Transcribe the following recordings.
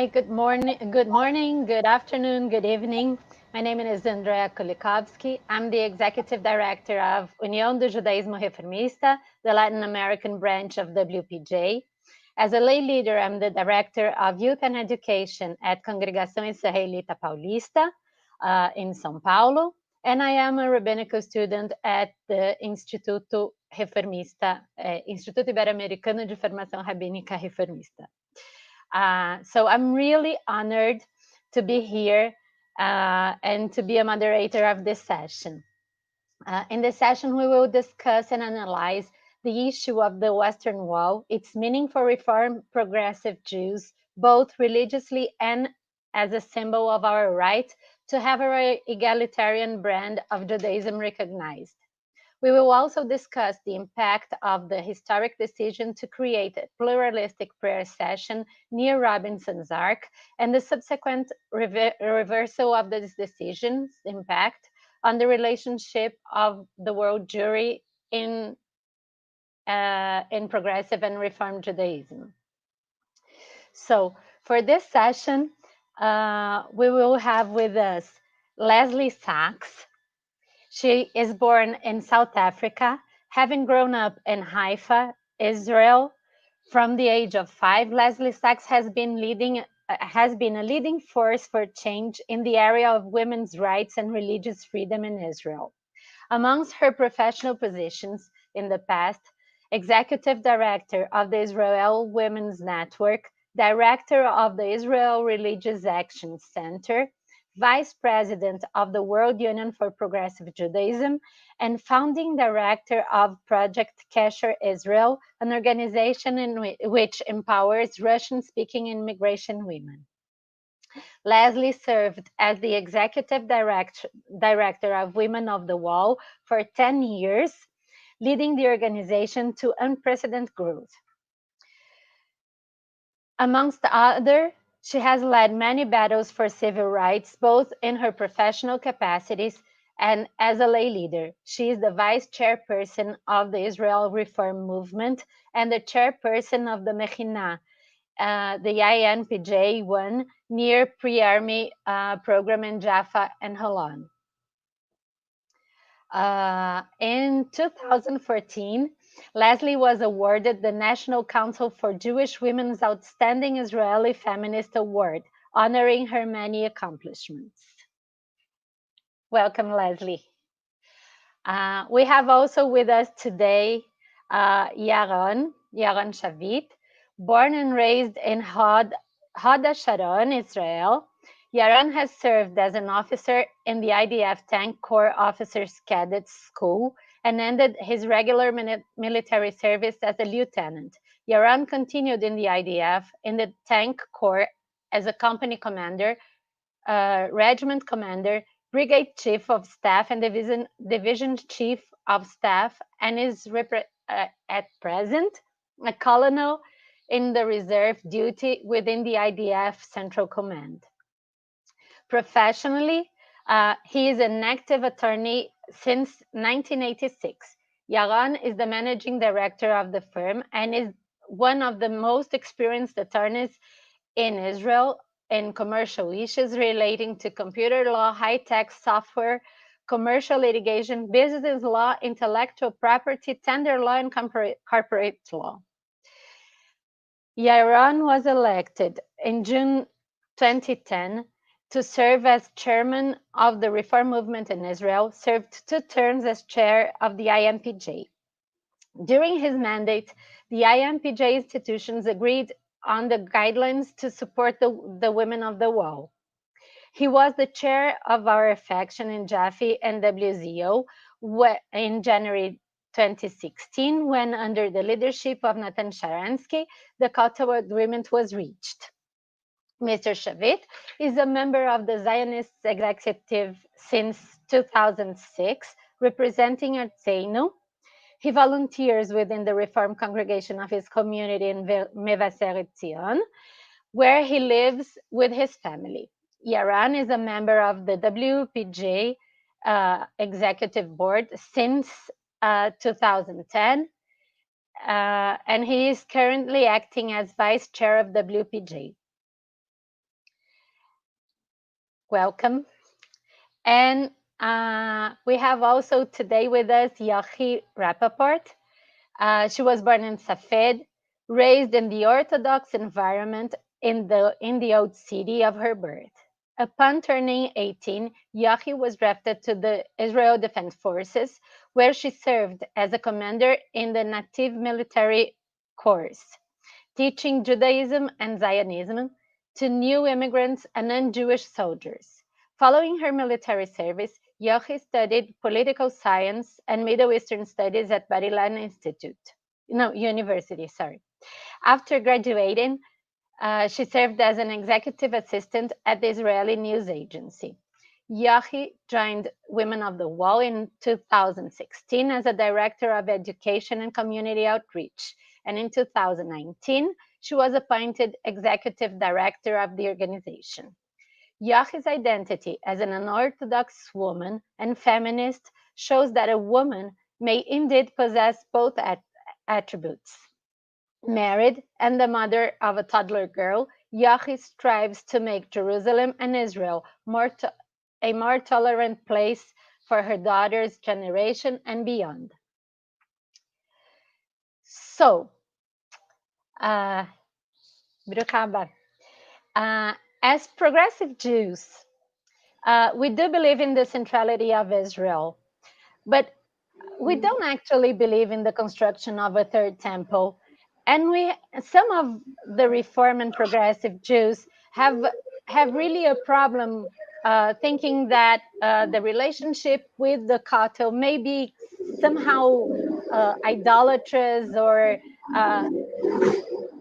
Hi, good afternoon, good evening. My name is Andrea Kulikovsky. I'm the Executive Director of União do Judaísmo Reformista, the Latin American branch of WPJ. As a lay leader, I'm the Director of Youth and Education at Congregação Israelita Paulista in São Paulo, and I am a rabbinical student at the Instituto Reformista, Instituto Ibero-Americano de Formação Rabínica Reformista. So I'm really honored to be here and to be a moderator of this session. In this session, we will discuss and analyze the issue of the Western Wall, its meaning for Reform progressive Jews, both religiously and as a symbol of our right to have our egalitarian brand of Judaism recognized. We will also discuss the impact of the historic decision to create a pluralistic prayer session near Robinson's Ark and the subsequent reversal of this decision's impact on the relationship of the world Jewry in progressive and Reform Judaism. So for this session, we will have with us Lesley Sachs. She is born in South Africa, having grown up in Haifa, Israel. From the age of 5, Lesley Sachs has been a leading force for change in the area of women's rights and religious freedom in Israel. Amongst her professional positions in the past, Executive Director of the Israel Women's Network, Director of the Israel Religious Action Center, Vice President of the World Union for Progressive Judaism, and founding director of Project Kesher Israel, an organization which empowers Russian-speaking immigration women. Lesley served as the Executive Director of Women of the Wall for 10 years, leading the organization to unprecedented growth. Amongst other, she has led many battles for civil rights, both in her professional capacities and as a lay leader. She is the vice chairperson of the Israel Reform Movement and the chairperson of the Mechinah, the IMPJ one near pre-army program in Jaffa and Holon. In 2014, Lesley was awarded the National Council for Jewish Women's Outstanding Israeli Feminist Award, honoring her many accomplishments. Welcome, Lesley. We have also with us today Yaron Shavit, born and raised in Hod HaSharon, Israel. Yaron has served as an officer in the IDF Tank Corps Officers Cadet School and ended his regular military service as a lieutenant. Yaron continued in the IDF in the Tank Corps as a company commander, regiment commander, brigade chief of staff, and division chief of staff, and is at present a colonel in the reserve duty within the IDF Central Command. Professionally, he is an active attorney since 1986. Yaron is the managing director of the firm and is one of the most experienced attorneys in Israel in commercial issues relating to computer law, high-tech software, commercial litigation, business law, intellectual property, tender law, and corporate law. Yaron was elected in June 2010 to serve as chairman of the Reform Movement in Israel, served 2 terms as chair of the IMPJ. During his mandate, the IMPJ institutions agreed on the guidelines to support the women of the wall. He was the chair of our faction in Jaffe and WZO in January 2016, when under the leadership of Natan Sharansky, the Kotel agreement was reached. Mr. Shavit is a member of the Zionist executive since 2006, representing Arzenu. He volunteers within the Reform congregation of his community in Mevaseret Zion, where he lives with his family. Yaron is a member of the WPJ executive board since 2010, and he is currently acting as vice chair of WPJ. welcome. And we have also today with us Yochi Rappeport. She was born in Safed, raised in the Orthodox environment in the old city of her birth. Upon turning 18, Yochi was drafted to the Israel Defense Forces, where she served as a commander in the Native Military Corps, teaching Judaism and Zionism to new immigrants and non-Jewish soldiers. Following her military service, Yochi studied political science and Middle Eastern studies at Bar-Ilan University. After graduating, she served as an executive assistant at the Israeli news agency. Yochi joined Women of the Wall in 2016 as a director of education and community outreach. And in 2019, she was appointed executive director of the organization. Yochi's identity as an unorthodox woman and feminist shows that a woman may indeed possess both attributes. Married and the mother of a toddler girl, Yochi strives to make Jerusalem and Israel a more tolerant place for her daughter's generation and beyond. So, as progressive Jews, we do believe in the centrality of Israel, but we don't actually believe in the construction of a third temple. And some of the Reform and progressive Jews have really a problem thinking that the relationship with the Kotel may be somehow idolatrous, or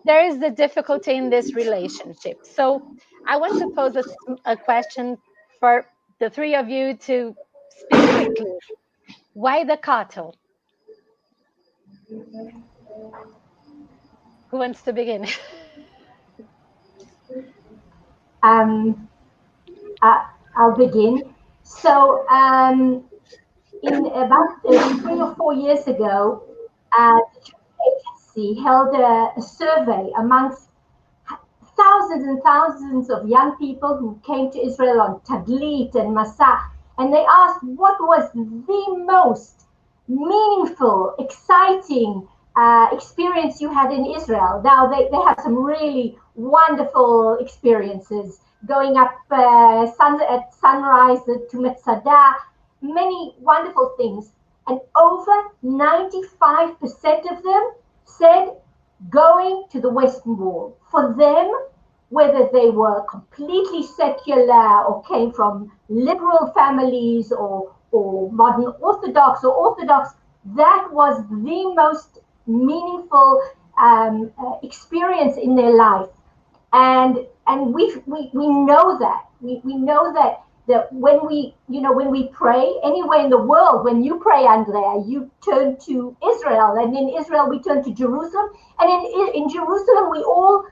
there is a difficulty in this relationship. So I want to pose a question for the three of you to speak quickly. Why the Kotel? Who wants to begin? I'll begin. So in about 3 or 4 years ago, the agency held a survey amongst thousands and thousands of young people who came to Israel on Taglit and Masa, and they asked what was the most meaningful, exciting experience you had in Israel. Now, they have some really wonderful experiences, going up at sunrise to Metzada, many wonderful things. And over 95% of them said going to the Western Wall. For them, whether they were completely secular or came from liberal families or modern Orthodox or Orthodox, that was the most meaningful experience in their life. And we know that. We know that when we pray anywhere in the world, when you pray, Andrea, you turn to Israel, and in Israel we turn to Jerusalem, and in Jerusalem we all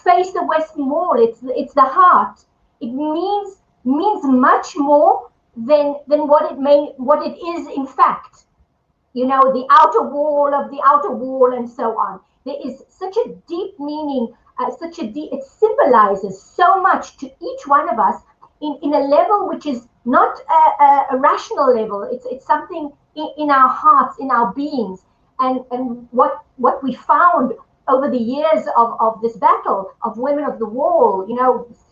face the Western Wall. It's the heart. It means much more than what it is in fact. The outer wall of the outer wall, and so on. There is such a deep meaning, it symbolizes so much to each one of us in a level which is not a rational level. It's something in our hearts, in our beings. And what we found over the years of this battle of Women of the Wall,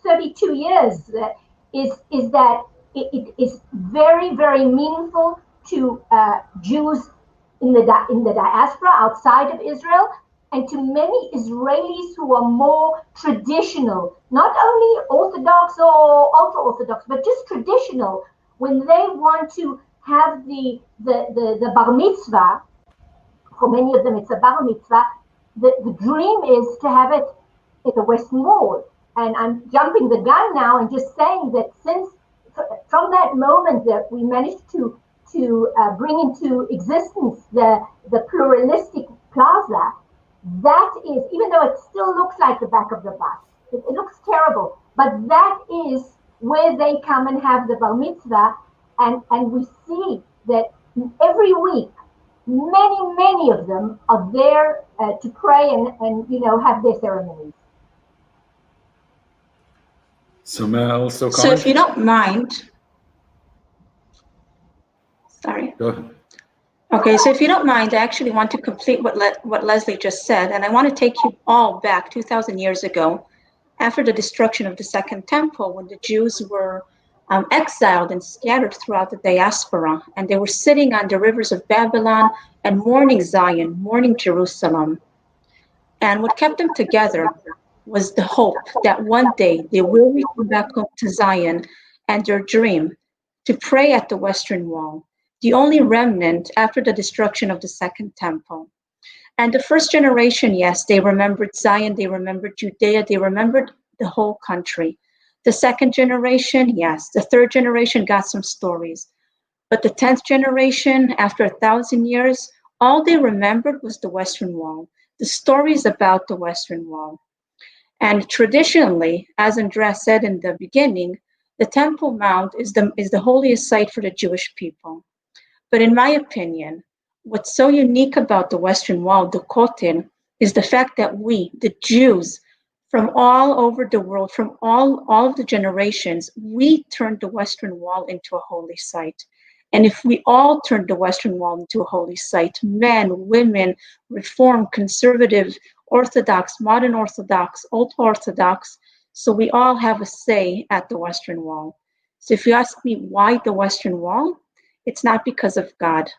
32 years, is that it is very, very meaningful to Jews in the diaspora outside of Israel, and to many Israelis who are more traditional, not only Orthodox or ultra-Orthodox, but just traditional. When they want to have the bar mitzvah, for many of them it's a bar mitzvah, the dream is to have it at the Western Wall. And I'm jumping the gun now and just saying that since from that moment that we managed to bring into existence the pluralistic plaza, that is, even though it still looks like the back of the bus, it looks terrible, but that is where they come and have the bar mitzvah, and we see that every week many of them are there to pray and have their ceremonies. So may I also comment? So if you don't mind, sorry. Go ahead. Okay, so if you don't mind, I actually want to complete what Lesley just said, and I want to take you all back 2,000 years ago, after the destruction of the Second Temple, when the Jews were exiled and scattered throughout the diaspora, and they were sitting on the rivers of Babylon and mourning Zion, mourning Jerusalem. And what kept them together was the hope that one day they will return back home to Zion, and their dream to pray at the Western Wall, the only remnant after the destruction of the Second Temple. And the first generation, yes, they remembered Zion, they remembered Judea, they remembered the whole country. The second generation, yes. The third generation got some stories. But the 10th generation, after 1,000 years, all they remembered was the Western Wall, the stories about the Western Wall. And traditionally, as Andrea said in the beginning, the Temple Mount is the holiest site for the Jewish people. But in my opinion, what's so unique about the Western Wall, the Kotel, is the fact that we, the Jews, from all over the world, from all of the generations, we turned the Western Wall into a holy site. And if we all turned the Western Wall into a holy site, men, women, Reform, conservative, Orthodox, modern Orthodox, ultra-Orthodox, so we all have a say at the Western Wall. So if you ask me why the Western Wall, it's not because of God.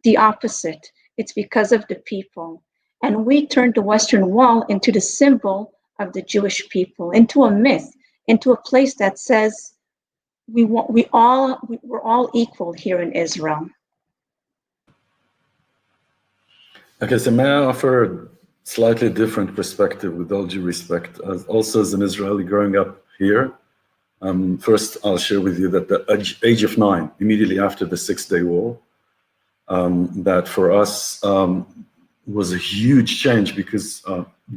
The opposite. It's because of the people. And we turned the Western Wall into the symbol of the Jewish people, into a myth, into a place that says we're all equal here in Israel. Okay, so may I offer a slightly different perspective, with all due respect, also as an Israeli growing up here. First, I'll share with you that the age of 9, immediately after the Six-Day War, that for us was a huge change, because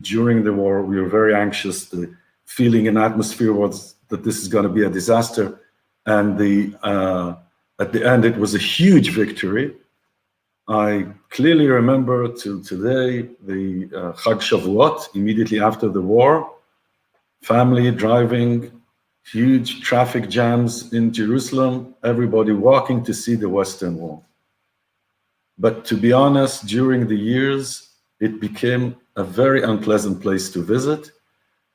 during the war we were very anxious. The feeling and atmosphere was that this is going to be a disaster, and at the end it was a huge victory. I clearly remember till today the Chag Shavuot, immediately after the war, family driving, huge traffic jams in Jerusalem, everybody walking to see the Western Wall. But to be honest, during the years, it became a very unpleasant place to visit.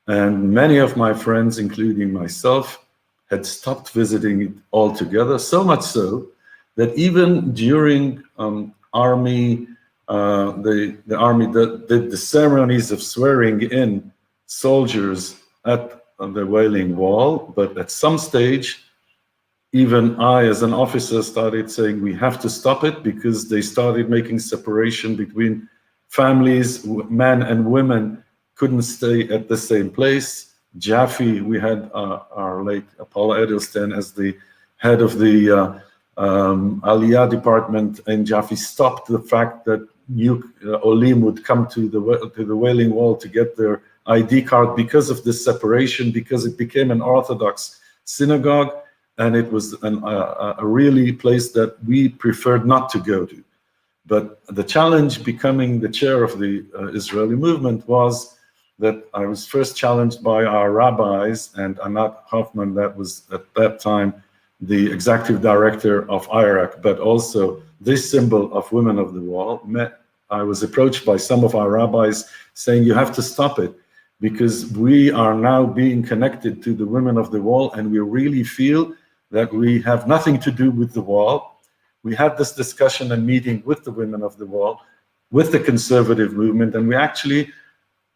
And many of my friends, including myself, had stopped visiting it altogether, so much so that even during army, the army that did the ceremonies of swearing in soldiers at the Wailing Wall, but at some stage, even I, as an officer, started saying we have to stop it, because they started making separation between families. Men and women couldn't stay at the same place. Jaffe, we had our late Paula Edelstein as the head of the Aliyah department, and Jaffe stopped the fact that new Olim would come to the Wailing Wall to get their ID card because of this separation, because it became an Orthodox synagogue, and it was a really place that we preferred not to go to. But the challenge becoming the chair of the Israeli movement was that I was first challenged by our rabbis, and Anat Hoffman, that was at that time the executive director of IRAC, but also this symbol of Women of the Wall. I was approached by some of our rabbis saying, you have to stop it, because we are now being connected to the Women of the Wall, and we really feel that we have nothing to do with the wall. We had this discussion and meeting with the Women of the Wall, with the conservative movement, and we actually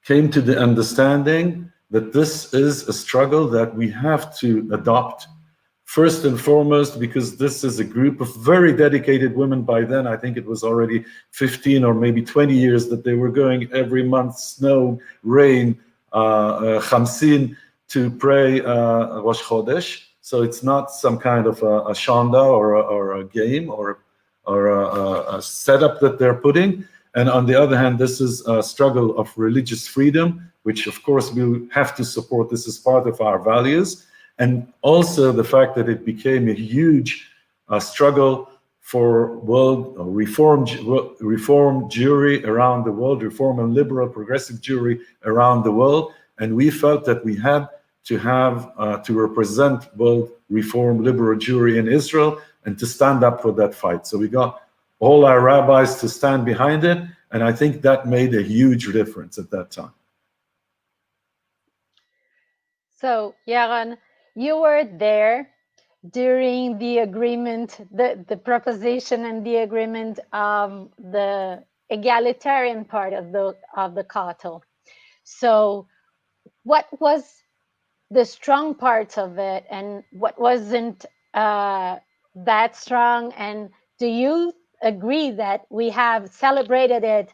came to the understanding that this is a struggle that we have to adopt, first and foremost, because this is a group of very dedicated women. By then, I think it was already 15 or maybe 20 years that they were going every month, snow, rain, Chamsin, to pray Rosh Chodesh. So it's not some kind of a shanda or a game or a setup that they're putting. And on the other hand, this is a struggle of religious freedom, which of course we have to support. This is part of our values. And also the fact that it became a huge struggle for world reform Jewry around the world, reform and liberal progressive Jewry around the world. And we felt that we had to have to represent both Reform Liberal Jewry in Israel and to stand up for that fight. So we got all our rabbis to stand behind it, and I think that made a huge difference at that time. So, Yaron, you were there during the agreement, the proposition and the agreement of the egalitarian part of the Kotel. So, what was the strong parts of it, and what wasn't that strong? And do you agree that we have celebrated it?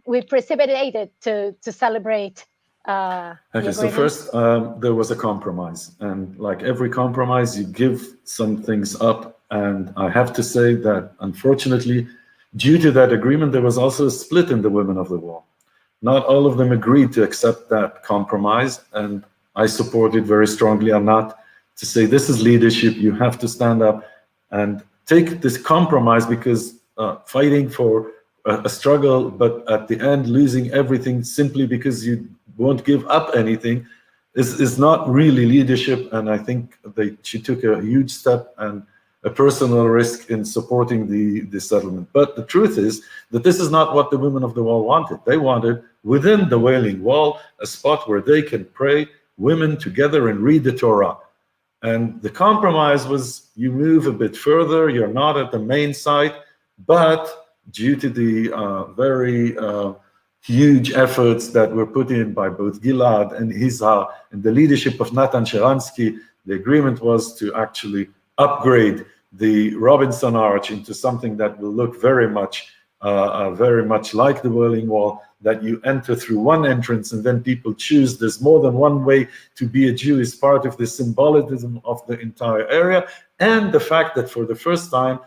We precipitated to celebrate. Okay, so first there was a compromise, and like every compromise, you give some things up. And I have to say that unfortunately, due to that agreement, there was also a split in the women of the wall. Not all of them agreed to accept that compromise, and I support it very strongly. I'm not to say this is leadership, you have to stand up and take this compromise, because fighting for a struggle, but at the end losing everything simply because you won't give up anything is not really leadership. And I think she took a huge step and a personal risk in supporting the settlement. But the truth is that this is not what the women of the wall wanted. They wanted, within the Wailing Wall, a spot where they can pray, women together, and read the Torah. And the compromise was, you move a bit further, you're not at the main site, but due to the very huge efforts that were put in by both Gilad and Izhar and the leadership of Natan Sharansky, the agreement was to actually upgrade the Robinson Arch into something that will look very much like the Wailing Wall, that you enter through one entrance and then people choose. There's more than one way to be a Jew is part of the symbolism of the entire area. And the fact that for the first time,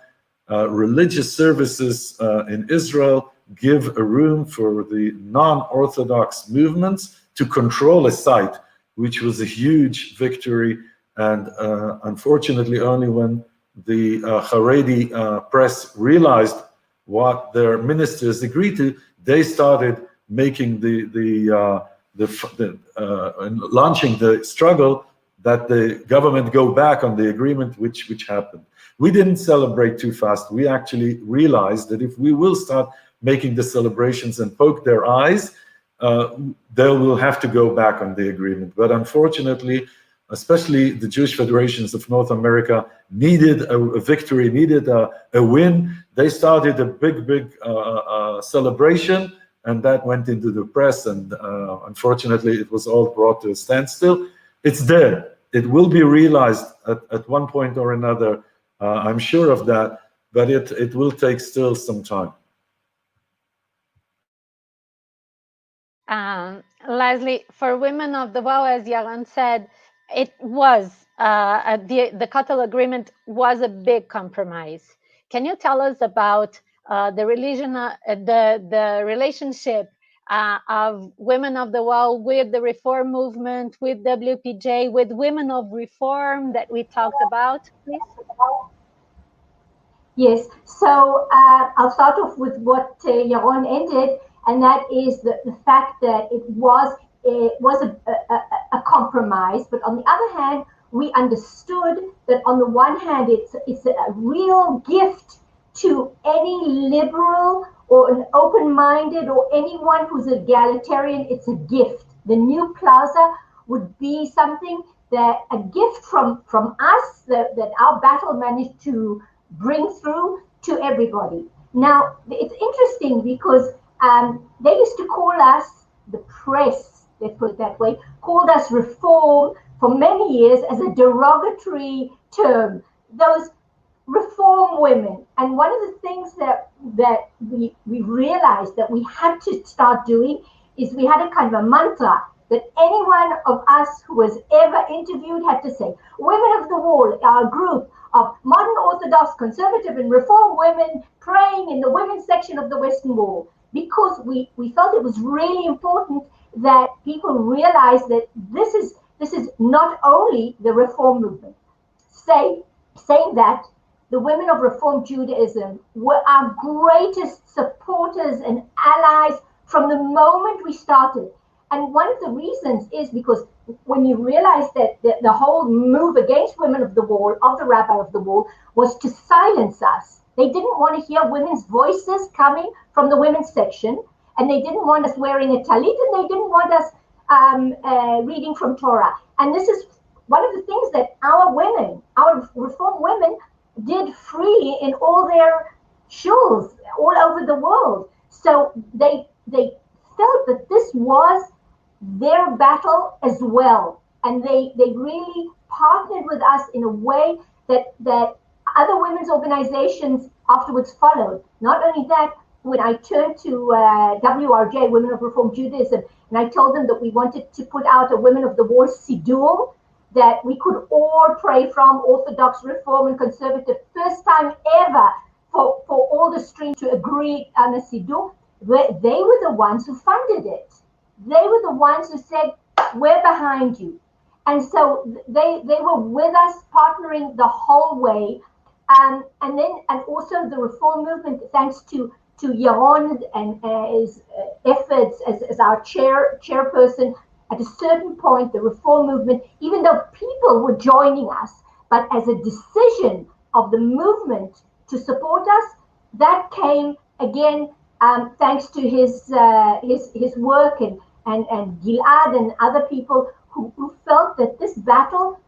religious services in Israel give a room for the non-Orthodox movements to control a site, which was a huge victory. And unfortunately, only when the Haredi press realized what their ministers agreed to, they started making launching the struggle that the government go back on the agreement, which happened. We didn't celebrate too fast. We actually realized that if we will start making the celebrations and poke their eyes, they will have to go back on the agreement. But unfortunately, especially the Jewish federations of North America needed a victory, needed a win. They started a big celebration, and that went into the press, and unfortunately it was all brought to a standstill. It's there. It will be realized at one point or another. I'm sure of that, but it will take still some time. Lesley, for women of the wall, as Yaron said, it was the Kotel agreement was a big compromise. Can you tell us about the relationship of women of the wall with the Reform movement, with WPJ, with women of Reform that we talked about, please? Yes, so I'll start off with what Yaron ended, and that is the fact that it was a compromise. But on the other hand, we understood that on the one hand, it's a real gift to any liberal or an open-minded or anyone who's egalitarian. It's a gift. The new plaza would be something that a gift from us that our battle managed to bring through to everybody. Now, it's interesting because they used to call us, the press, let's put it that way, called us Reform for many years as a derogatory term. Those Reform women. And one of the things that we realized that we had to start doing is we had a kind of a mantra that any one of us who was ever interviewed had to say, Women of the Wall, our group of modern Orthodox, conservative, and Reform women praying in the women's section of the Western Wall, because we felt it was really important that people realize that this is not only the Reform movement. Saying that, the women of Reform Judaism were our greatest supporters and allies from the moment we started. And one of the reasons is because when you realize that the whole move against women of the wall, of the rabbi of the wall, was to silence us. They didn't want to hear women's voices coming from the women's section, and they didn't want us wearing a talit, and they didn't want us reading from Torah. And this is one of the things that our women, our Reform women, did freely in all their shuls all over the world. So they felt that this was their battle as well, and they really partnered with us in a way that other women's organizations afterwards followed. Not only that, when I turned to WRJ, Women of Reform Judaism, and I told them that we wanted to put out a Women of the War Siddur that we could all pray from, Orthodox, Reform, and Conservative, first time ever for all the streams to agree on a Siddur, they were the ones who funded it. They were the ones who said, we're behind you. And so they were with us, partnering the whole way. And also the Reform movement, thanks to Yaron and his efforts as our chairperson, at a certain point, the Reform movement, even though people were joining us, but as a decision of the movement to support us, that came again thanks to his work and Gilad and other people who felt that this battle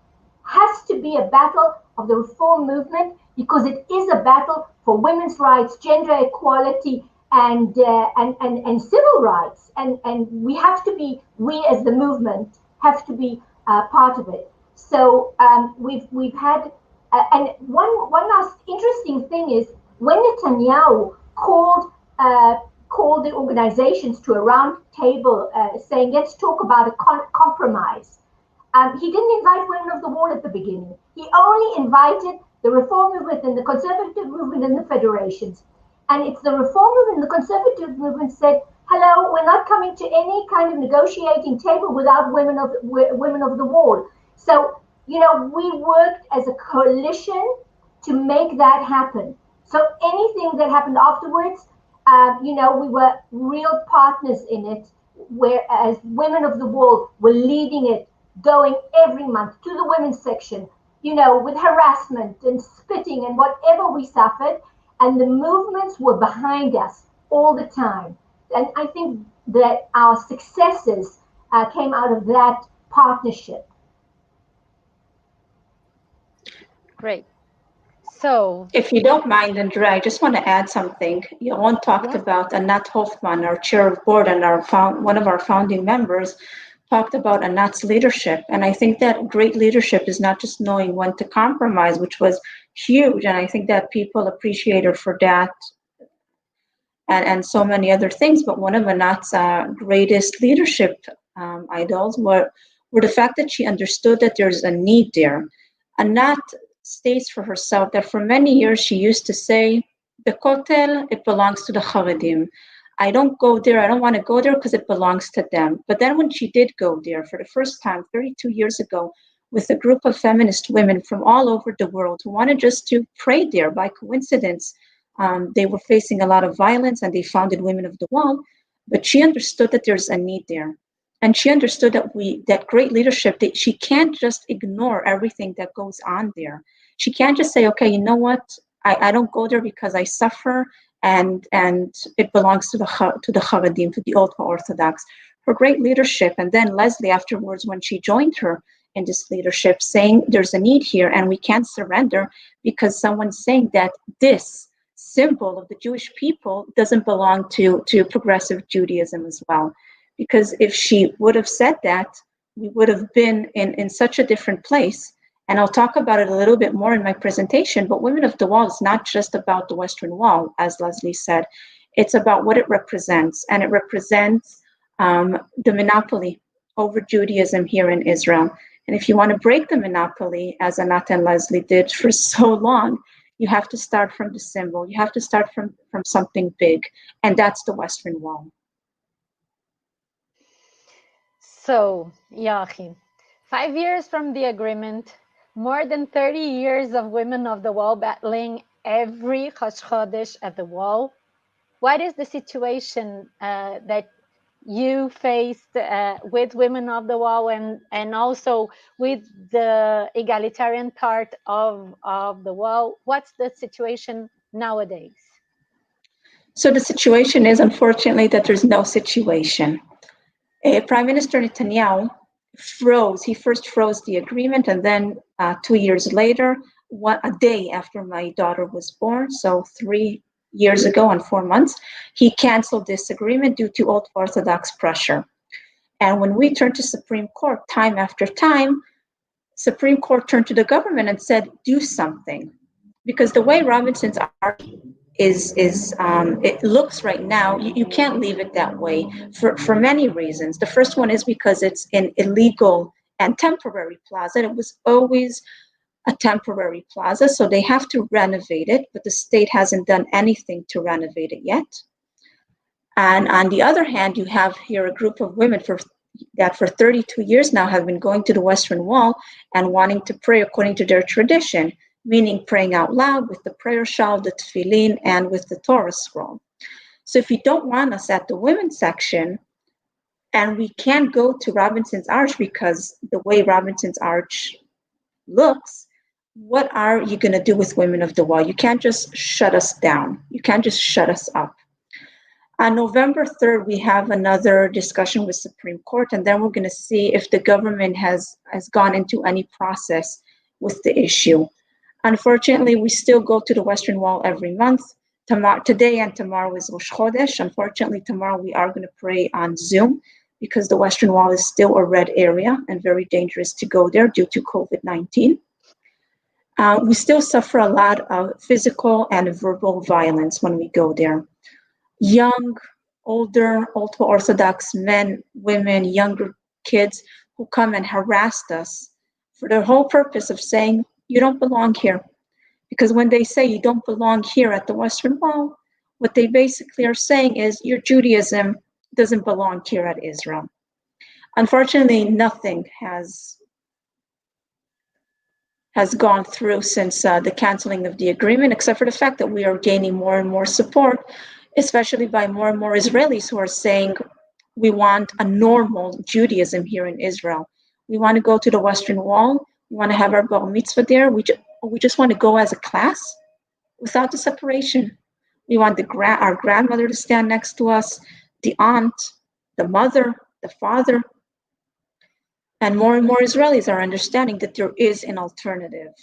has to be a battle of the Reform movement, because it is a battle for women's rights, gender equality, and civil rights, and we have to be, we as the movement have to be part of it. So we've had, and one last interesting thing is when Netanyahu called the organizations to a round table saying, let's talk about a compromise. He didn't invite women of the wall at the beginning. He only invited the Reform movement and the Conservative movement and the federations. And it's the Reform movement and the Conservative movement said, hello, we're not coming to any kind of negotiating table without women of the wall. So, we worked as a coalition to make that happen. So anything that happened afterwards, we were real partners in it, whereas women of the wall were leading it, going every month to the women's section, with harassment and spitting and whatever we suffered, and the movements were behind us all the time. And I think that our successes came out of that partnership. Great. So, if you don't mind, Andrea, I just want to add something. Yaron talked about Anat Hoffman, our chair of board and one of our founding members, talked about Anat's leadership. And I think that great leadership is not just knowing when to compromise, which was huge. And I think that people appreciate her for that and so many other things. But one of Anat's greatest leadership idols were the fact that she understood that there's a need there. Anat states for herself that for many years she used to say, the Kotel, it belongs to the Haredim. I don't go there, I don't want to go there because it belongs to them. But then when she did go there for the first time 32 years ago with a group of feminist women from all over the world who wanted just to pray there by coincidence, they were facing a lot of violence and they founded Women of the Wall, but she understood that there's a need there. And she understood that great leadership, that she can't just ignore everything that goes on there. She can't just say, okay, you know what? I don't go there because I suffer and it belongs to the Haredim, to the ultra-Orthodox. Her great leadership, and then Lesley afterwards when she joined her in this leadership, saying there's a need here and we can't surrender because someone's saying that this symbol of the Jewish people doesn't belong to progressive Judaism as well. Because if she would have said that, we would have been in such a different place. And I'll talk about it a little bit more in my presentation, but Women of the Wall is not just about the Western Wall, as Lesley said. It's about what it represents. And it represents the monopoly over Judaism here in Israel. And if you want to break the monopoly, as Anat and Lesley did for so long, you have to start from the symbol. You have to start from something big. And that's the Western Wall. So, Yochi, 5 years from the agreement, more than 30 years of Women of the Wall battling every Chosh Chodesh at the wall. What is the situation that you faced with Women of the Wall and also with the egalitarian part of the wall? What's the situation nowadays? So the situation is, unfortunately, that there's no situation. Prime Minister Netanyahu he first froze the agreement, and then 2 years later, a day after my daughter was born, so 3 years ago and 4 months, he canceled this agreement due to ultra-Orthodox pressure. And when we turned to Supreme Court time after time, Supreme Court turned to the government and said, do something. Because the way Robinson's Arch it looks right now, you can't leave it that way for many reasons. The first one is because it's an illegal and temporary plaza. It was always a temporary plaza, so they have to renovate it, but the state hasn't done anything to renovate it yet. And on the other hand, you have here a group of women that for 32 years now have been going to the Western Wall and wanting to pray according to their tradition, meaning praying out loud with the prayer shawl, the tefillin, and with the Torah scroll. So if you don't want us at the women's section, and we can't go to Robinson's Arch because the way Robinson's Arch looks, what are you going to do with Women of the Wall? You can't just shut us down. You can't just shut us up. On November 3rd, we have another discussion with Supreme Court, and then we're going to see if the government has gone into any process with the issue. Unfortunately, we still go to the Western Wall every month. Today and tomorrow is Rosh Chodesh. Unfortunately, tomorrow we are going to pray on Zoom because the Western Wall is still a red area and very dangerous to go there due to COVID-19. We still suffer a lot of physical and verbal violence when we go there. Young, older, ultra-Orthodox men, women, younger kids who come and harassed us for the whole purpose of saying, you don't belong here. Because when they say you don't belong here at the Western Wall, what they basically are saying is your Judaism doesn't belong here at Israel. Unfortunately, nothing has gone through since the canceling of the agreement, except for the fact that we are gaining more and more support, especially by more and more Israelis who are saying we want a normal Judaism here in Israel. We want to go to the Western Wall. We want to have our bar mitzvah there. We just want to go as a class without the separation. We want our grandmother to stand next to us, the aunt, the mother, the father. And more Israelis are understanding that there is an alternative.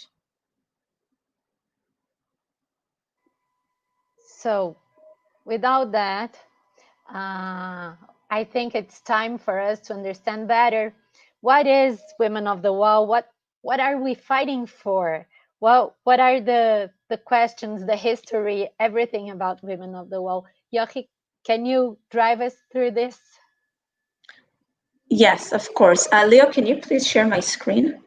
So without that, I think it's time for us to understand better what is Women of the Wall, what are we fighting for? Well, what are the questions, the history, everything about Women of the Wall? Yochi, can you drive us through this? Yes, of course. Leo, can you please share my screen?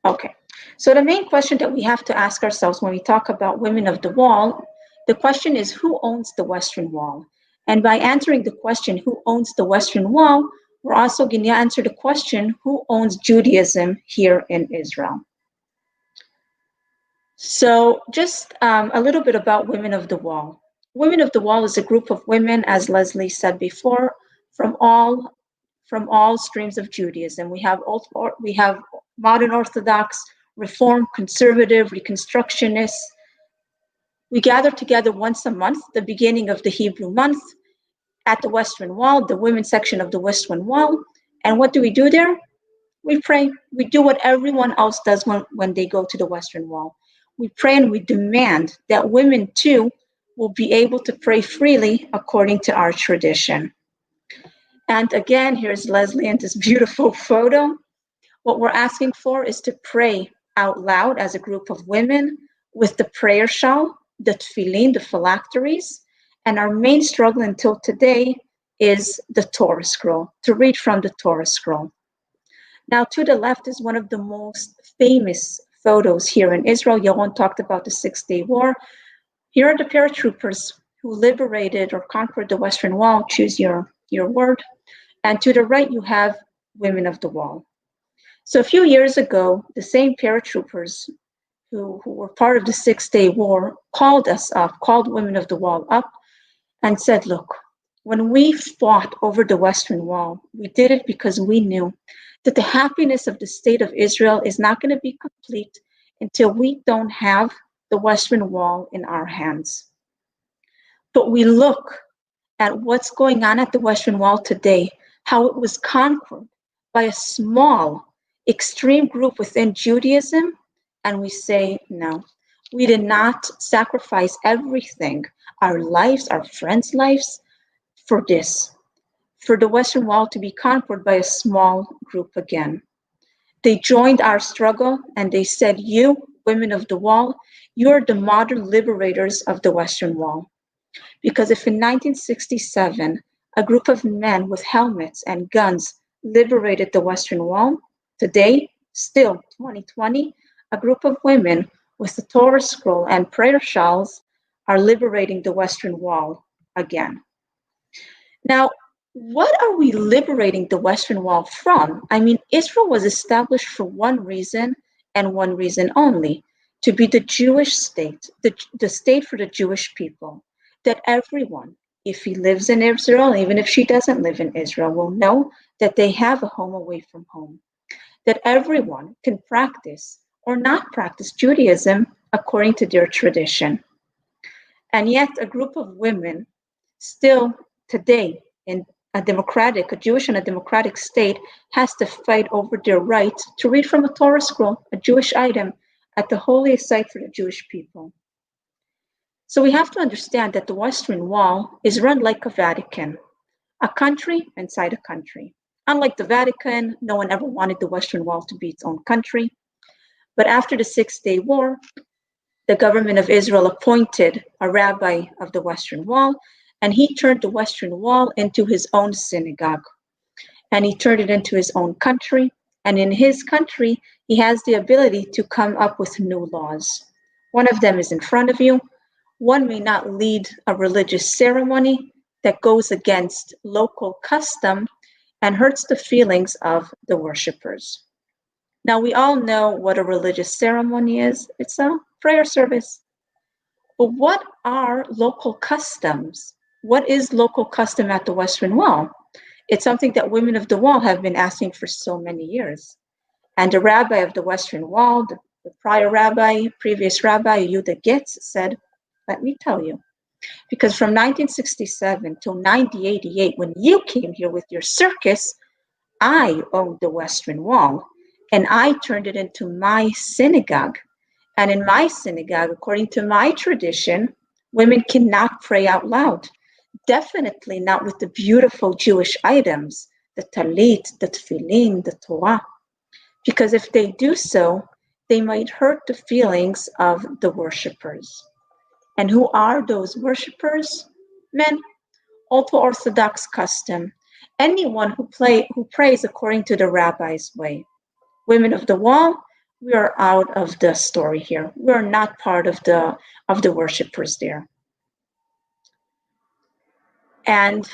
Okay. So the main question that we have to ask ourselves when we talk about Women of the Wall, the question is, who owns the Western Wall? And by answering the question, who owns the Western Wall, we're also going to answer the question, who owns Judaism here in Israel? So just a little bit about Women of the Wall. Women of the Wall is a group of women, as Lesley said before, from all streams of Judaism. We have modern Orthodox, Reform, Conservative, Reconstructionists. We gather together once a month, the beginning of the Hebrew month, at the Western Wall, the women's section of the Western Wall. And what do we do there? We pray. We do what everyone else does when they go to the Western Wall. We pray and we demand that women too will be able to pray freely according to our tradition. And again, here's Lesley in this beautiful photo. What we're asking for is to pray out loud as a group of women with the prayer shawl, the tefillin, the phylacteries, and our main struggle until today is the Torah scroll, to read from the Torah scroll. Now, to the left is one of the most famous photos here in Israel. Yaron talked about the 6-Day War. Here are the paratroopers who liberated or conquered the Western Wall, choose your word. And to the right, you have Women of the Wall. So a few years ago, the same paratroopers who were part of the 6-Day War called us up, called Women of the Wall up and said, look, When we fought over the Western Wall, we did it because we knew that the happiness of the state of Israel is not going to be complete until we don't have the Western Wall in our hands. But we look at what's going on at the Western Wall today, how it was conquered by a small, extreme group within Judaism, and we say, no, we did not sacrifice everything, our lives, our friends' lives, for this, for the Western Wall to be conquered by a small group again. They joined our struggle and they said, you, women of the Wall, you're the modern liberators of the Western Wall. Because if in 1967, a group of men with helmets and guns liberated the Western Wall, today, still 2020, a group of women with the Torah scroll and prayer shawls are liberating the Western Wall again. Now, what are we liberating the Western Wall from? I mean, Israel was established for one reason and one reason only, to be the Jewish state, the state for the Jewish people, that everyone, if he lives in Israel, even if she doesn't live in Israel, will know that they have a home away from home, that everyone can practice or not practice Judaism according to their tradition. And yet a group of women still today in a Jewish and a democratic state has to fight over their right to read from a Torah scroll, a Jewish item, at the holiest site for the Jewish people. So we have to understand that the Western Wall is run like a Vatican, a country inside a country. Unlike the Vatican, no one ever wanted the Western Wall to be its own country. But after the Six-Day War, the government of Israel appointed a rabbi of the Western Wall, and he turned the Western Wall into his own synagogue. And he turned it into his own country. And in his country, he has the ability to come up with new laws. One of them is in front of you. One may not lead a religious ceremony that goes against local custom and hurts the feelings of the worshipers. Now, we all know what a religious ceremony is. It's a prayer service. But what are local customs? What is local custom at the Western Wall? It's something that women of the Wall have been asking for so many years. And the rabbi of the Western Wall, the previous rabbi, Yehuda Getz, said, let me tell you. Because from 1967 till 1988, when you came here with your circus, I owned the Western Wall, and I turned it into my synagogue. And in my synagogue, according to my tradition, women cannot pray out loud. Definitely not with the beautiful Jewish items, the talit, the tefillin, the Torah. Because if they do so, they might hurt the feelings of the worshipers. And who are those worshipers? Men, ultra-Orthodox custom. Anyone who prays according to the rabbi's way. Women of the Wall, we are out of the story here. We are not part of the worshipers there. And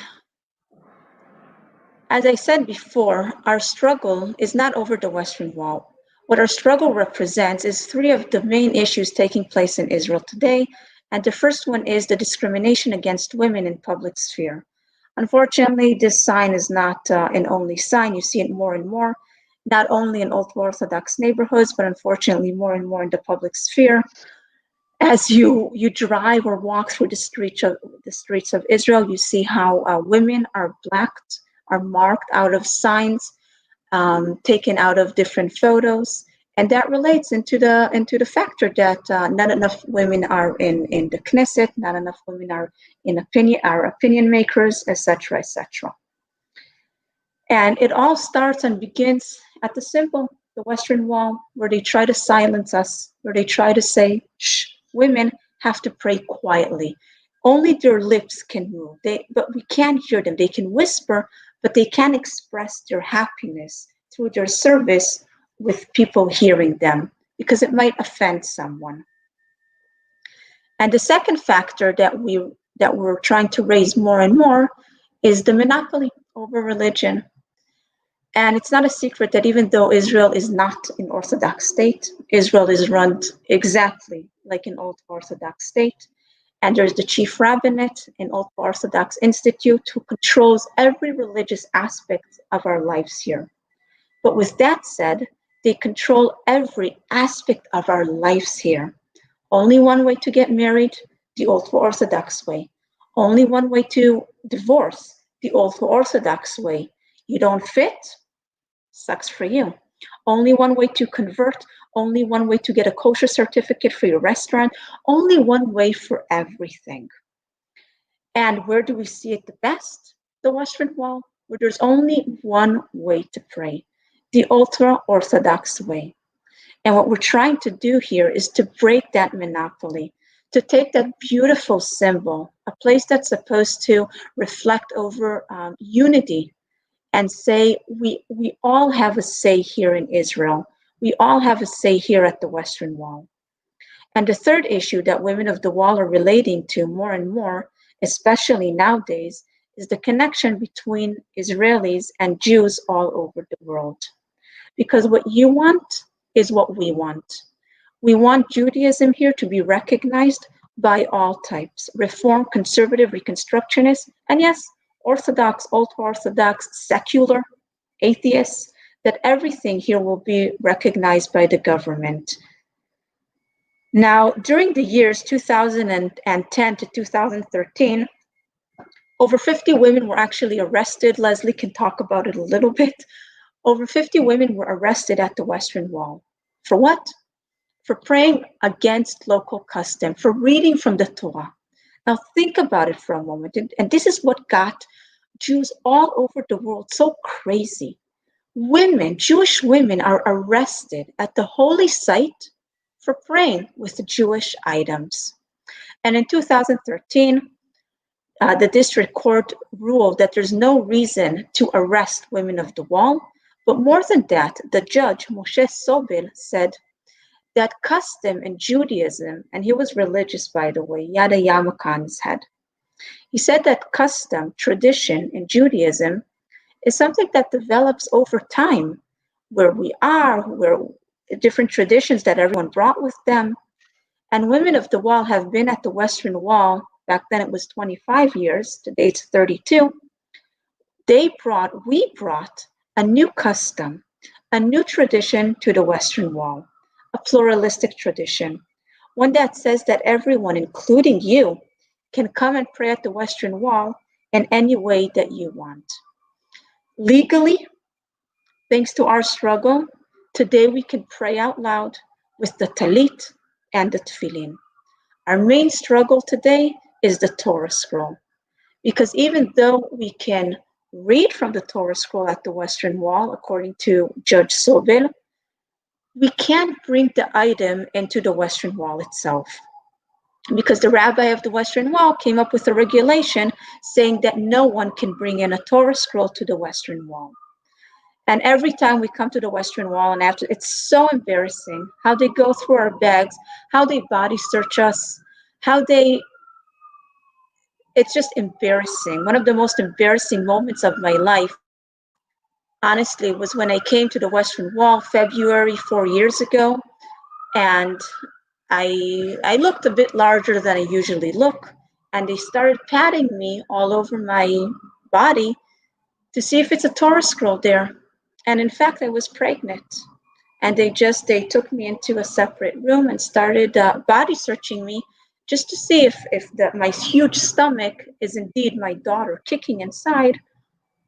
as I said before, our struggle is not over the Western Wall. What our struggle represents is three of the main issues taking place in Israel today. And the first one is the discrimination against women in public sphere. Unfortunately, this sign is not an only sign. You see it more and more, not only in ultra-Orthodox neighborhoods, but unfortunately more and more in the public sphere. As you drive or walk through the streets of Israel, you see how women are blacked, are marked out of signs, taken out of different photos. And that relates into the factor that not enough women are in the Knesset, not enough women are opinion makers, etc., etc. And it all starts and begins at the symbol, the Western Wall, where they try to silence us, where they try to say, shh, women have to pray quietly. Only their lips can move, but we can't hear them. They can whisper, but they can't express their happiness through their service with people hearing them, because it might offend someone. And the second factor that we're trying to raise more and more is the monopoly over religion. And it's not a secret that even though Israel is not an Orthodox state, Israel is run exactly like an old Orthodox state. And there's the chief rabbinate, an ultra-Orthodox institute who controls every religious aspect of our lives here. But with that said, they control every aspect of our lives here. Only one way to get married, the ultra-Orthodox way. Only one way to divorce, the ultra-Orthodox way. You don't fit? Sucks for you. Only one way to convert, only one way to get a kosher certificate for your restaurant, only one way for everything. And where do we see it the best? The Western Wall, where there's only one way to pray, the ultra-Orthodox way. And what we're trying to do here is to break that monopoly, to take that beautiful symbol, a place that's supposed to reflect over unity, and say, we all have a say here in Israel. We all have a say here at the Western Wall. And the third issue that Women of the Wall are relating to more and more, especially nowadays, is the connection between Israelis and Jews all over the world. Because what you want is what we want. We want Judaism here to be recognized by all types, Reform, conservative, Reconstructionist, and yes, Orthodox, ultra-Orthodox, secular, atheists, that everything here will be recognized by the government. Now, during the years 2010 to 2013, over 50 women were actually arrested. Lesley can talk about it a little bit. Over 50 women were arrested at the Western Wall. For what? For praying against local custom, for reading from the Torah. Now think about it for a moment. And this is what got Jews all over the world so crazy. Women, Jewish women, are arrested at the holy site for praying with Jewish items. And in 2013, the district court ruled that there's no reason to arrest Women of the Wall. But more than that, the judge, Moshe Sobel, said that custom in Judaism, and he was religious, by the way, he had a yarmulke on his head. He said that custom, tradition in Judaism is something that develops over time, where we are, where different traditions that everyone brought with them. And Women of the Wall have been at the Western Wall, back then it was 25 years, today it's 32. We brought a new custom, a new tradition to the Western Wall, a pluralistic tradition, one that says that everyone, including you, can come and pray at the Western Wall in any way that you want. Legally, thanks to our struggle, today we can pray out loud with the talit and the tefillin. Our main struggle today is the Torah scroll, because even though we can read from the Torah scroll at the Western Wall, according to Judge Sobel, we can't bring the item into the Western Wall itself, because the rabbi of the Western Wall came up with a regulation saying that no one can bring in a Torah scroll to the Western Wall. And every time we come to the Western Wall, and after, it's so embarrassing how they go through our bags, how they body search us, it's just embarrassing. One of the most embarrassing moments of my life, honestly, was when I came to the Western Wall February 4 years ago, and I looked a bit larger than I usually look, and they started patting me all over my body to see if it's a Torah scroll there. And in fact, I was pregnant. And they took me into a separate room and started body searching me just to see if my huge stomach is indeed my daughter kicking inside,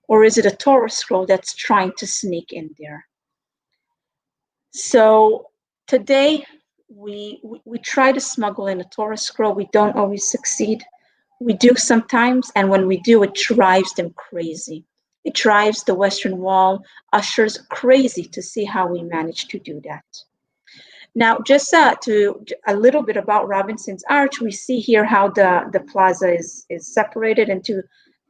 or is it a Torah scroll that's trying to sneak in there. So today, we try to smuggle in a Torah scroll. We don't always succeed. We do sometimes, and when we do, it drives them crazy. It drives the Western Wall ushers crazy to see how we manage to do that. Now, just to a little bit about Robinson's Arch, we see here how the plaza is separated into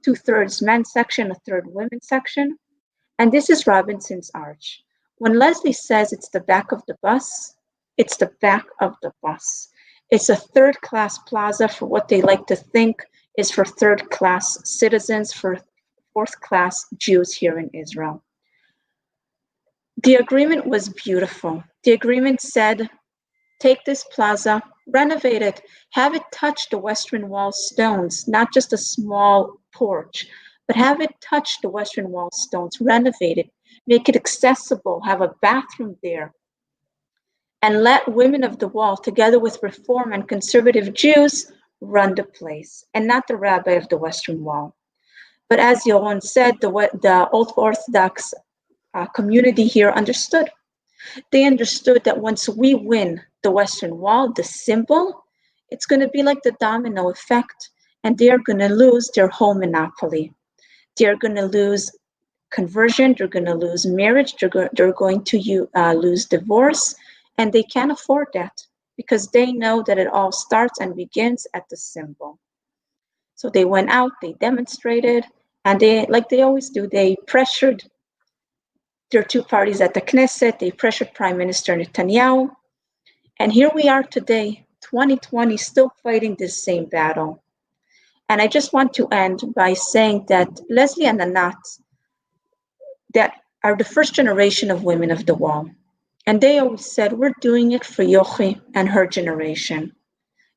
2/3 men's section, a third women's section. And this is Robinson's Arch. When Lesley says it's the back of the bus, it's the back of the bus. It's a third-class plaza for what they like to think is for third-class citizens, for fourth-class Jews here in Israel. The agreement was beautiful. The agreement said, take this plaza, renovate it, have it touch the Western Wall stones, not just a small porch, but have it touch the Western Wall stones, renovate it, make it accessible, have a bathroom there, and let women of the wall, together with Reform and conservative Jews, run the place, and not the rabbi of the Western Wall. But as Yaron said, the Orthodox community here understood. They understood that once we win the Western Wall, the symbol, it's going to be like the domino effect, and they are going to lose their whole monopoly. They're going to lose conversion, they're going to lose marriage, they're going to lose divorce, and they can't afford that because they know that it all starts and begins at the symbol. So they went out, they demonstrated, and they, like they always do, they pressured their two parties at the Knesset, they pressured Prime Minister Netanyahu, and here we are today, 2020, still fighting this same battle. And I just want to end by saying that Lesley and Anat, that are the first generation of women of the wall. And they always said, we're doing it for Yochi and her generation.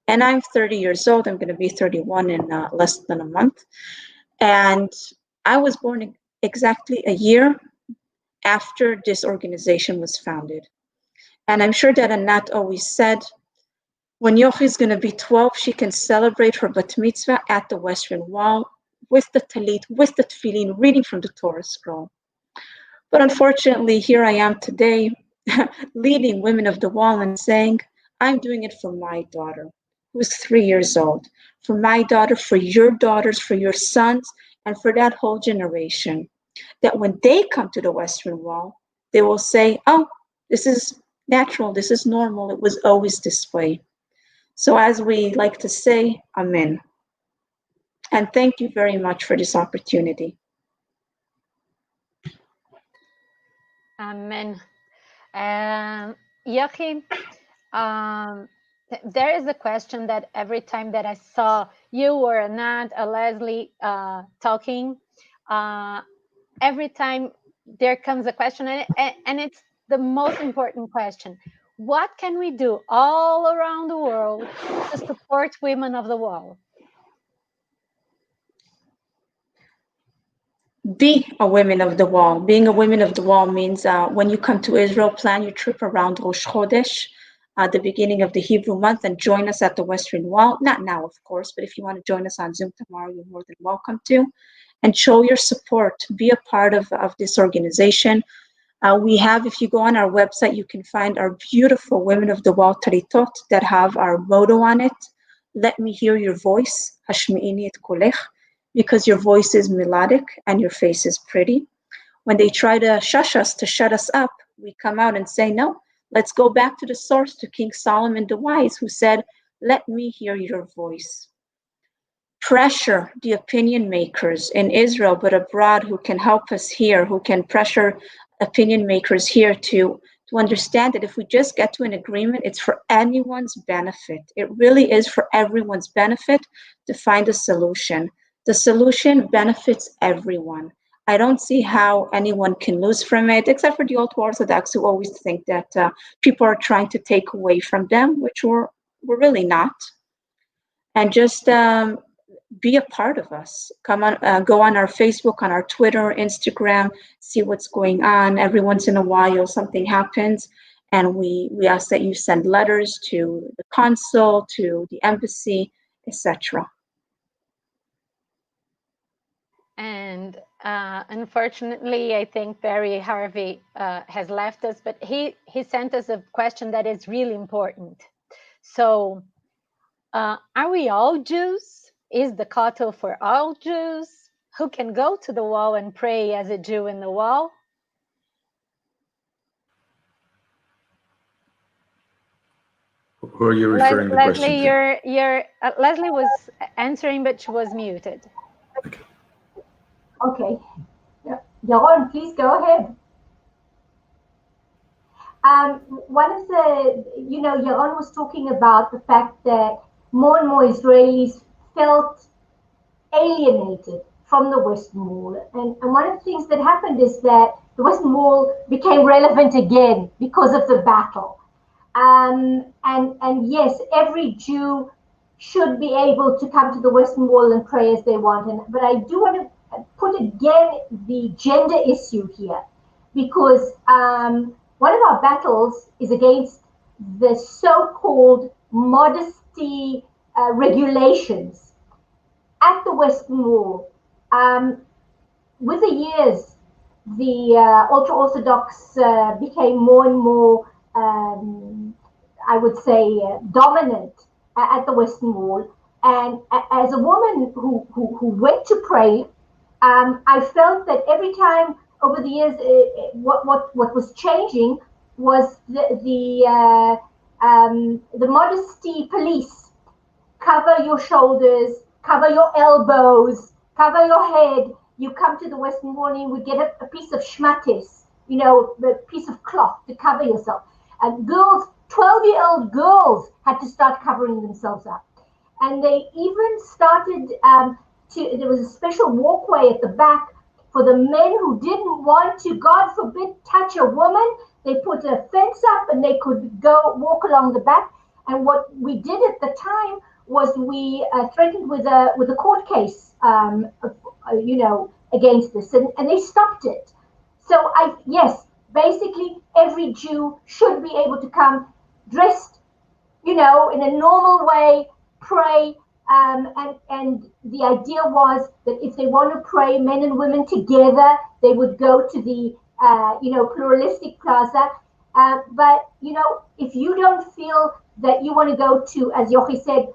And I'm 30 years old, I'm gonna be 31 in less than a month. And I was born exactly a year after this organization was founded. And I'm sure that Anat always said, when Yochi is gonna be 12, she can celebrate her bat mitzvah at the Western Wall with the talit, with the tefillin, reading from the Torah scroll. But unfortunately, here I am today, leading Women of the Wall and saying, I'm doing it for my daughter, who is 3 years old, for my daughter, for your daughters, for your sons, and for that whole generation. That when they come to the Western Wall, they will say, oh, this is natural, this is normal, it was always this way. So as we like to say, Amen. And thank you very much for this opportunity. Amen. Yochi, there is a question that every time that I saw you or Anat or Lesley talking, every time there comes a question, and it's the most important question. What can we do all around the world to support women of the wall? Be a women of the wall. Being a women of the wall means when you come to Israel, plan your trip around Rosh Chodesh, the beginning of the Hebrew month, and join us at the Western Wall. Not now, of course, but if you want to join us on Zoom tomorrow, you're more than welcome to. And show your support. Be a part of this organization. We have, if you go on our website, you can find our beautiful Women of the Wall taritot that have our motto on it. Let me hear your voice, Hashmi'ini et kolech, because your voice is melodic and your face is pretty. When they try to shush us, to shut us up, we come out and say, no, let's go back to the source, to King Solomon the Wise, who said, let me hear your voice. Pressure the opinion makers in Israel, but abroad, who can help us here, who can pressure opinion makers here to understand that if we just get to an agreement, it's for anyone's benefit. It really is for everyone's benefit to find a solution. The solution benefits everyone. I don't see how anyone can lose from it, except for the ultra-Orthodox who always think that people are trying to take away from them, which we're really not. And just be a part of us. Come on, go on our Facebook, on our Twitter, Instagram, see what's going on. Every once in a while, something happens, and we ask that you send letters to the consul, to the embassy, etc. And unfortunately, I think Barry Harvey has left us, but he sent us a question that is really important. So, are we all Jews? Is the Kotel for all Jews? Who can go to the wall and pray as a Jew in the wall? Who are you referring the question to? Lesley was answering, but she was muted. Okay. Yaron, please go ahead. One of the, Yaron was talking about the fact that more and more Israelis felt alienated from the Western Wall. And one of the things that happened is that the Western Wall became relevant again because of the battle. And yes, every Jew should be able to come to the Western Wall and pray as they want. But I do want to put again the gender issue here, because one of our battles is against the so-called modesty regulations at the Western Wall. With the years, the ultra-Orthodox became more and more, I would say, dominant at the Western Wall. And as a woman who went to pray, I felt that every time over the years, what was changing was the modesty police. Cover your shoulders, cover your elbows, cover your head. You come to the Western Wall and you would get a piece of shmatis, you know, a piece of cloth to cover yourself. And girls, 12-year-old girls had to start covering themselves up. And they even started there was a special walkway at the back for the men who didn't want to, God forbid, touch a woman. They put a fence up and they could go walk along the back. And what we did at the time was we threatened with a court case, you know, against this, and they stopped it. So yes, basically every Jew should be able to come dressed, you know, in a normal way, pray. And the idea was that if they want to pray, men and women together, they would go to the, you know, pluralistic plaza. But, you know, if you don't feel that you want to go to, as Yochi said,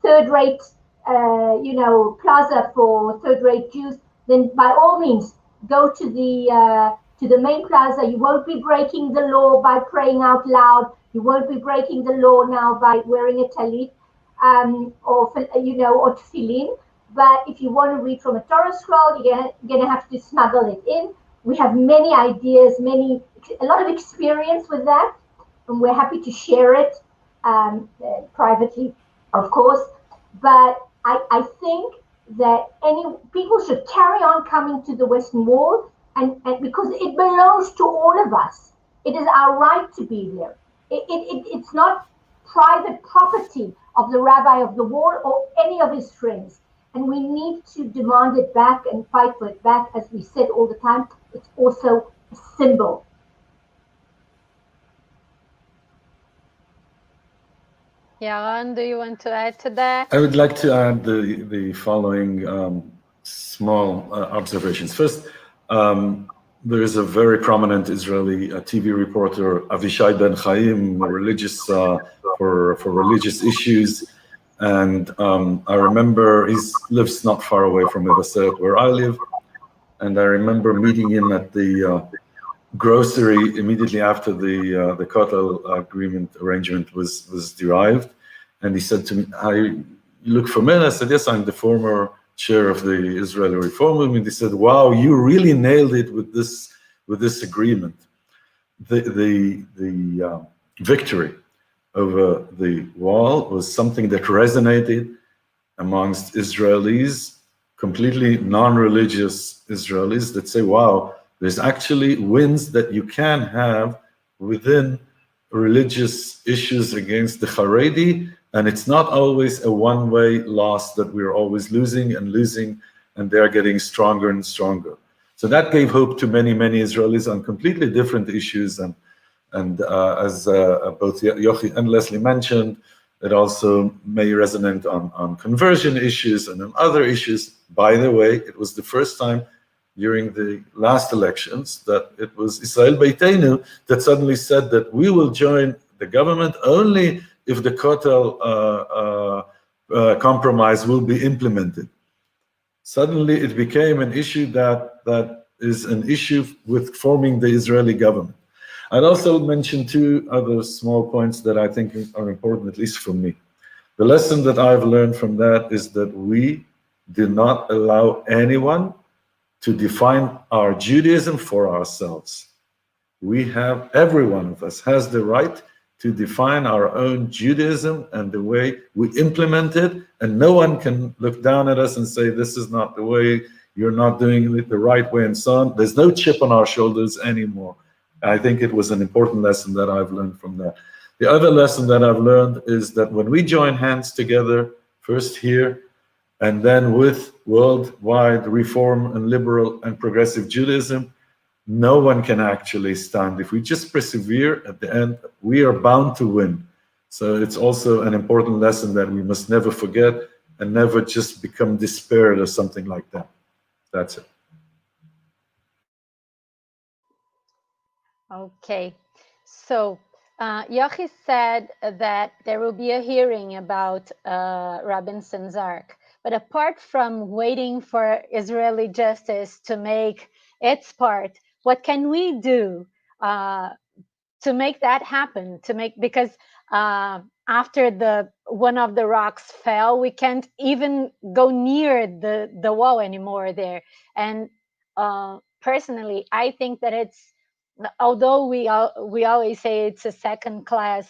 third-rate, you know, plaza for third-rate Jews, then by all means, go to the main plaza. You won't be breaking the law by praying out loud. You won't be breaking the law now by wearing a talit. Or you know, or tefillin. But if you want to read from a Torah scroll, you're gonna have to smuggle it in. We have many ideas, a lot of experience with that, and we're happy to share it privately, of course. But I think that people should carry on coming to the Western Wall, and because it belongs to all of us. It is our right to be there. It's not private property of the rabbi of the wall or any of his friends. And we need to demand it back and fight for it back. As we said all the time, it's also a symbol. Yaron, do you want to add to that? I would like to add the following small observations. First, there is a very prominent Israeli TV reporter, Avishai Ben Chaim, religious for religious issues, and I remember he lives not far away from Mevaseret, where I live, and I remember meeting him at the grocery immediately after the Kotel agreement arrangement was derived, and he said to me, "You look familiar?" I said, "Yes, I'm the former chair of the Israeli Reform Movement." He said, "Wow, you really nailed it with this agreement. The victory over the wall was something that resonated amongst Israelis, completely non-religious Israelis, that say, wow, there's actually wins that you can have within religious issues against the Haredi, and it's not always a one-way loss that we're always losing, and they're getting stronger and stronger." So that gave hope to many, many Israelis on completely different issues, and as both Yochi and Lesley mentioned, it also may resonate on conversion issues and on other issues. By the way, it was the first time during the last elections that it was Israel Beitenu that suddenly said that we will join the government only if the Kotel compromise will be implemented. Suddenly it became an issue that is an issue with forming the Israeli government. I'd also mention two other small points that I think are important, at least for me. The lesson that I've learned from that is that we do not allow anyone to define our Judaism for ourselves. Every one of us has the right to define our own Judaism and the way we implement it, and no one can look down at us and say, this is not the way, you're not doing it the right way, and so on. There's no chip on our shoulders anymore. I think it was an important lesson that I've learned from that. The other lesson that I've learned is that when we join hands together, first here, and then with worldwide reform and liberal and progressive Judaism, no one can actually stand. If we just persevere, at the end, we are bound to win. So it's also an important lesson that we must never forget and never just become despaired or something like that. That's it. Okay, so Yochi said that there will be a hearing about Robinson's Ark. But apart from waiting for Israeli justice to make its part, what can we do to make that happen? Because after one of the rocks fell, we can't even go near the wall anymore there. And personally, I think that it's, although we always say it's a second class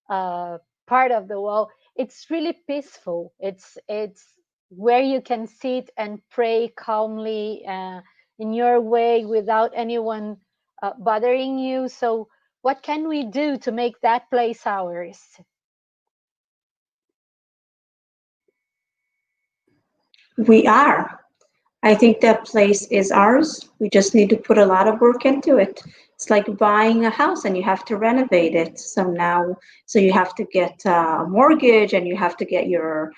part of the wall, it's really peaceful. It's where you can sit and pray calmly in your way without anyone bothering you. So what can we do to make that place ours? We are. I think that place is ours. We just need to put a lot of work into it. It's like buying a house and you have to renovate it. So you have to get a mortgage and you have to get your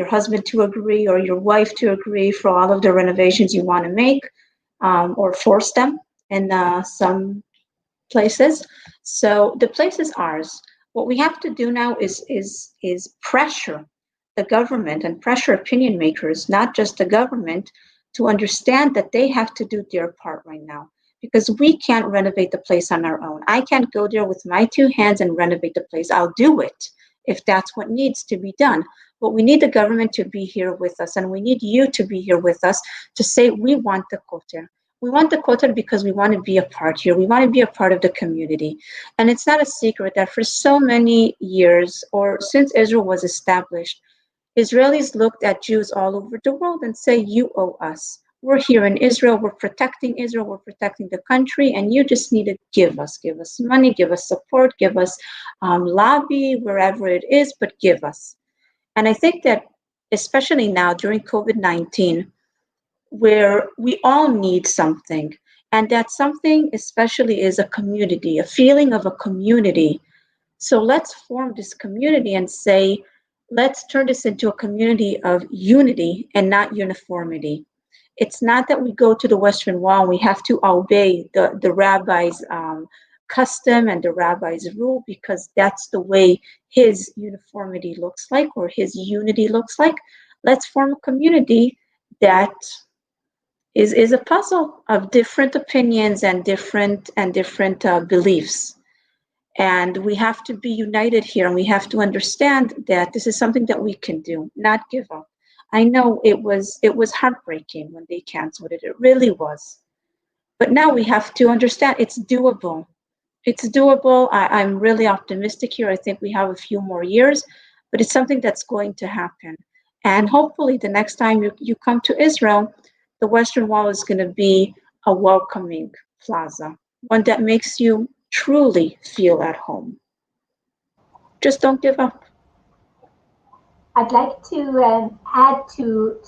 husband to agree or your wife to agree for all of the renovations you want to make, or force them in some places. So the place is ours. What we have to do now is pressure the government and pressure opinion makers, not just the government, to understand that they have to do their part right now. Because we can't renovate the place on our own. I can't go there with my two hands and renovate the place. I'll do it if that's what needs to be done. But we need the government to be here with us, and we need you to be here with us to say we want the Kotel. We want the Kotel because we want to be a part here. We want to be a part of the community. And it's not a secret that for so many years, or since Israel was established, Israelis looked at Jews all over the world and say, you owe us. We're here in Israel, we're protecting the country, and you just need to give us money, give us support, give us lobby, wherever it is, but give us. And I think that especially now during COVID-19, where we all need something, and that something especially is a community, a feeling of a community. So let's form this community and say, let's turn this into a community of unity and not uniformity. It's not that we go to the Western Wall and we have to obey the rabbi's custom and the rabbi's rule because that's the way his uniformity looks like or his unity looks like. Let's form a community that is a puzzle of different opinions and different beliefs. And we have to be united here, and we have to understand that this is something that we can do, not give up. I know it was heartbreaking when they canceled it. It really was. But now we have to understand it's doable. It's doable. I'm really optimistic here. I think we have a few more years, but it's something that's going to happen. And hopefully the next time you come to Israel, the Western Wall is going to be a welcoming plaza, one that makes you truly feel at home. Just don't give up. I'd like to add to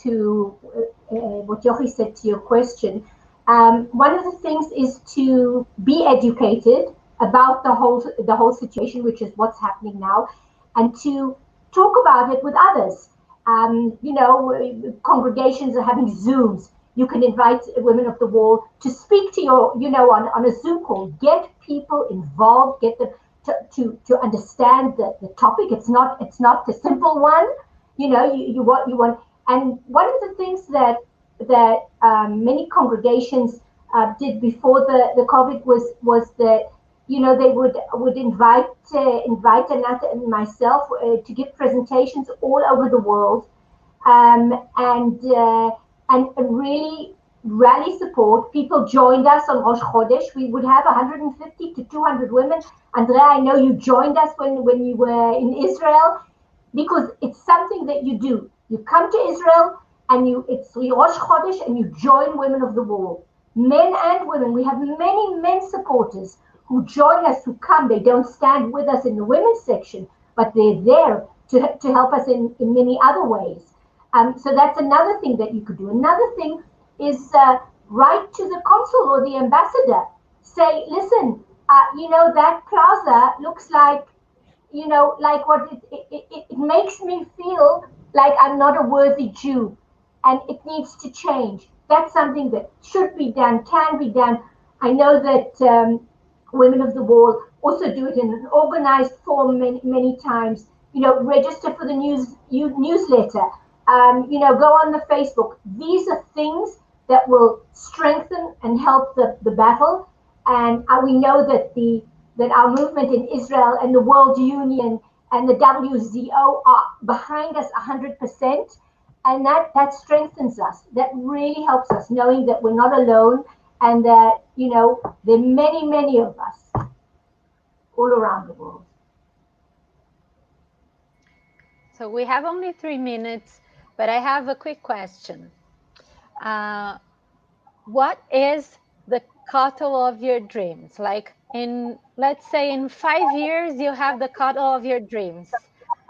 what Yochi said to your question. One of the things is to be educated about the whole situation, which is what's happening now, and to talk about it with others. Congregations are having Zooms. You can invite Women of the Wall to speak to your, on a Zoom call. Get people involved. Get them to understand the topic. It's not the simple one. You want. And one of the things that many congregations did before the COVID was that they would invite Anata and myself to give presentations all over the world, and really rally support. People joined us on Rosh Chodesh. We would have 150 to 200 women. Andrea, I know you joined us when you were in Israel, because it's something that you do. You come to Israel and it's Rosh Chodesh and you join Women of the Wall. Men and women. We have many men supporters who join us, who come. They don't stand with us in the women's section, but they're there to help us in many other ways. So that's another thing that you could do. Another thing is write to the consul or the ambassador. Say, listen, that plaza looks like, like what it makes me feel like I'm not a worthy Jew, and it needs to change. That's something that should be done, can be done. I know that Women of the Wall also do it in an organized form many times. Register for the newsletter. Go on the Facebook. These are things that will strengthen and help the battle. And we know that our movement in Israel and the World Union and the WZO are behind us 100%. And that strengthens us. That really helps us, knowing that we're not alone and that, there are many, many of us all around the world. So we have only 3 minutes, but I have a quick question. What is the Kotel of your dreams? Like let's say in 5 years, you have the Kotel of your dreams.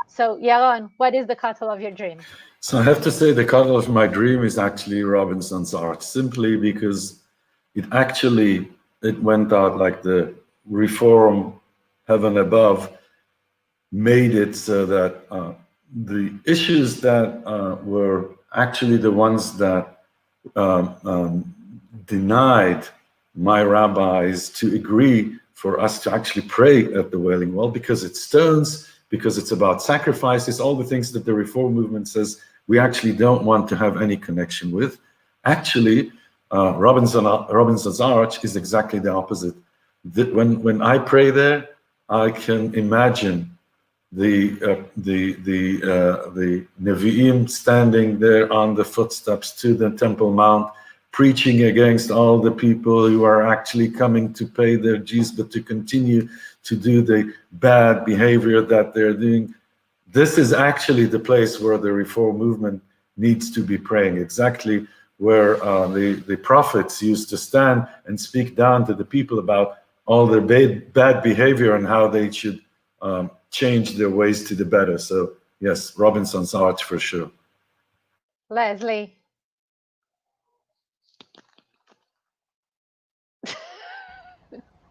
So Yaron, what is the Kotel of your dream? So I have to say the Kotel of my dream is actually Robinson's Arch, simply because it went out like the Reform Heaven Above made it so that the issues that were actually the ones that denied my rabbis to agree for us to actually pray at the Wailing Wall, because it's stones, because it's about sacrifices, all the things that the Reform movement says we actually don't want to have any connection with. Actually, Robinson's Arch is exactly the opposite. When I pray there, I can imagine the Nevi'im standing there on the footsteps to the Temple Mount, preaching against all the people who are actually coming to pay their dues, but to continue to do the bad behavior that they're doing. This is actually the place where the Reform movement needs to be praying, exactly where the prophets used to stand and speak down to the people about all their bad behavior and how they should change their ways to the better. So yes, Robinson's Arch for sure. Lesley.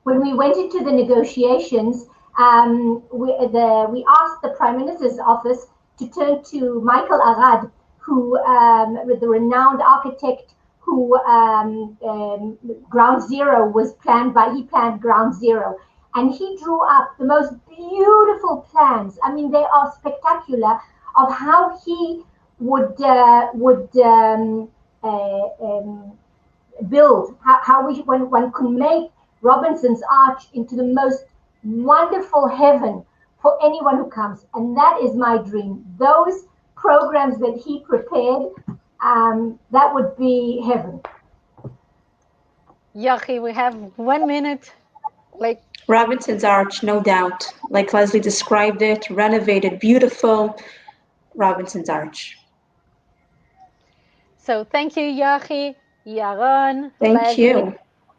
When we went into the negotiations, we asked the Prime Minister's office to turn to Michael Arad, who the renowned architect who Ground Zero was planned by. He planned Ground Zero, and he drew up the most beautiful plans. I mean, they are spectacular, of how he would build, how one could make Robinson's Arch into the most wonderful heaven for anyone who comes. And that is my dream. Those programs that he prepared, that would be heaven. Yochi, we have 1 minute. Robinson's Arch, no doubt. Like Lesley described it, renovated, beautiful. Robinson's Arch. So thank you, Yochi, Yaron, Thank Lesley. you.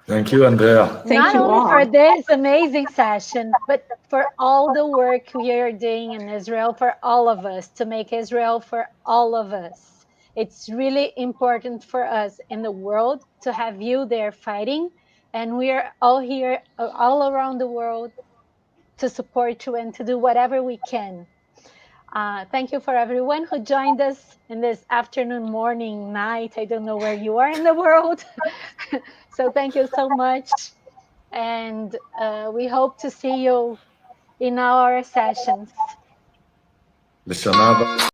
Thank you, Andrea. Thank you all. Not only for this amazing session, but for all the work we are doing in Israel for all of us, to make Israel for all of us. It's really important for us in the world to have you there fighting. And we are all here, all around the world, to support you and to do whatever we can. Thank you for everyone who joined us in this afternoon, morning, night. I don't know where you are in the world. So thank you so much. And we hope to see you in our sessions. L'Shana Haba.